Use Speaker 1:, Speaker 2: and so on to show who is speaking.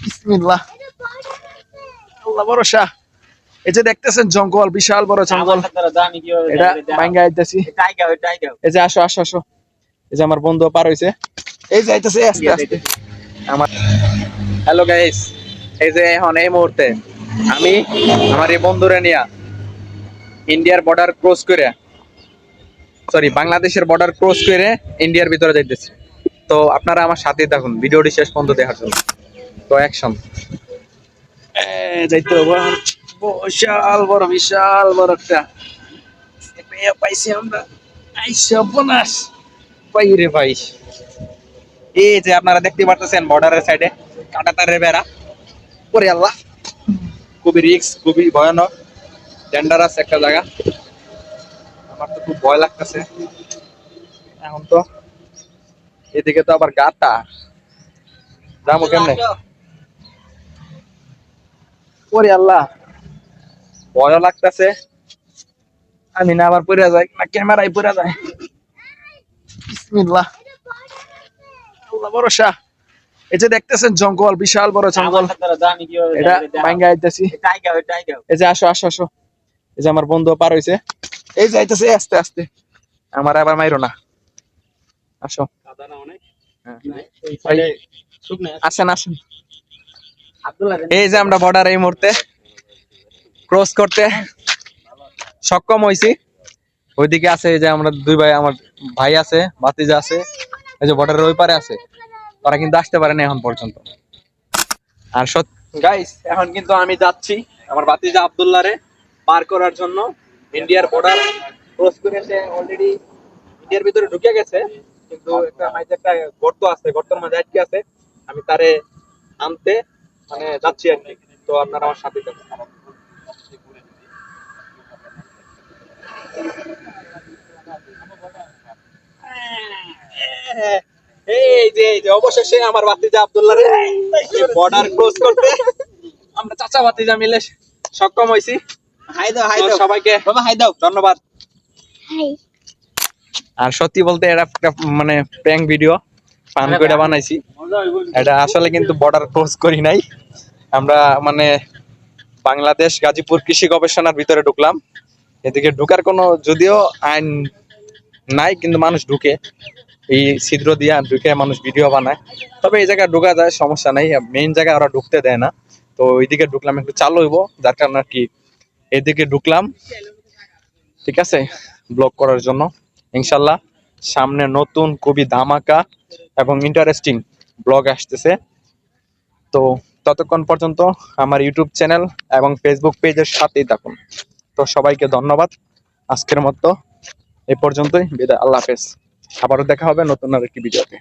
Speaker 1: বিসমিল্লাহ, আল্লাহ ভরসা। এই যে দেখতেছেন জঙ্গল, বিশাল বড় জঙ্গল, এটা ভাঙ্গা আইতাছি। এই যে আসো আসো আসো, এই যে আমার বন্ধু পার হইছে, এই যে আইতাছে আস্তে আস্তে আমার। হ্যালো গাইস, এই যে এখন এই মুহূর্তে আমি আমার এই বন্ধুরে নিয়া ইন্ডিয়ার বর্ডার ক্রস করে, সরি বাংলাদেশের বর্ডার ক্রস করে ইন্ডিয়ার ভিতরে যাইতেছি। তো আপনারা আমার সাথে থাকুন ভিডিওটি শেষ পর্যন্ত দেখার জন্য। তো অ্যাকশন। যাইতে হবে বিশাল বড়, বিশাল বড় একটা পাইছি আমরা। আইসা বোনাস পাই রে ভাই। এই যে আপনারা দেখতে পারতেছেন বর্ডারের সাইডে কাঁটাতারের বেড়া। ওরে আল্লাহ, খুবই রিস্ক, খুবই ভয়ানক, ডেঞ্জারাস একটা জায়গা। আমার তো খুব ভয় লাগতেছে এখন। তো এদিকে তো আবার গাটা, যাবো কেমনে? ওরে আল্লাহ, ভয় লাগতেছে। আমি না আবার পড়ে যাই না ক্যামেরায় পড়ে যায়। বিসমিল্লাহ, আল্লাহ ভরসা। এই যে দেখতেছেন জঙ্গল, বিশাল বড় জঙ্গল, এটা ভাঙ্গা আইতাছি। এই যে আসো আসো আসো, এই যে আমার বন্ধু পার হইছে, এই যে আইতাছে আস্তে আস্তে। আমার আবার মাইরো না, আসো। আসেন আসেন। এই যে আমরা বর্ডার এই মুহূর্তে ক্রস করতে সক্ষম হয়েছি। ওইদিকে আছে এই যে আমরা দুই ভাই, আমার ভাই আছে, ভাতিজা আছে, এই যে বর্ডারের ওই পারে আছে। তারা কিন্তু আসতে পারেনি এখন পর্যন্ত। আর গাইস, এখন কিন্তু আমি যাচ্ছি আমার ভাতিজা আব্দুল্লাহ রে পার করার জন্য। ইন্ডিয়ার বর্ডার ক্রস করে সে অলরেডি ইন্ডিয়ার ভিতরে ঢুকে গেছে, কিন্তু একটা মাঝে একটা গর্ত আছে, গর্তের মাঝে আটকে আছে। আমি তারে আনতে মানে যাচ্ছি আর কি। তো আপনারা আমার সাথে থাকুন। এই যে অবশেষে আমার ভাতিজা আব্দুল্লাহ রে বর্ডার ক্রস করতে আমরা চাচা ভাতিজা মিলে সক্ষম হয়েছি। হাই দাও, হাই দাও সবাইকে, বাবা হাই দাও, ধন্যবাদ। আর সত্যি বলতে এটা একটা মানে প্র্যাঙ্ক ভিডিও ফান করে বানাইছি। এটা আসলে কিন্তু বর্ডার ক্রস করি নাই আমরা, মানে বাংলাদেশ গাজীপুর কৃষি গবেষণার ভিতরে ঢুকলাম। এদিকে ঢুকার কোনো যদিও আইন নাই, কিন্তু মানুষ ঢুকে এই ছিদ্র দিয়া ঢুকে, মানুষ ভিডিও বানায়। তবে এই জায়গায় ঢুকা যায়, সমস্যা নাই, মেইন জায়গায় ওরা ঢুকতে দেয় না। তো ওইদিকে ঢুকলাম, একটু চালু হইব, যার কারণে আর কি এদিকে ঢুকলাম। ঠিক আছে, ব্লগ করার জন্য। ইনশাল্লাহ সামনে নতুন খুবই ধামাকা এবং ইন্টারেস্টিং ব্লগ আসতেছে। তো ততক্ষণ পর্যন্ত আমার ইউটিউব চ্যানেল এবং ফেসবুক পেজের সাথেই থাকুন। তো সবাইকে ধন্যবাদ, আজকের মতো এ পর্যন্তই, বিদায়, আল্লাহ হাফেজ। আবারও দেখা হবে নতুন আরেকটি ভিডিওতে।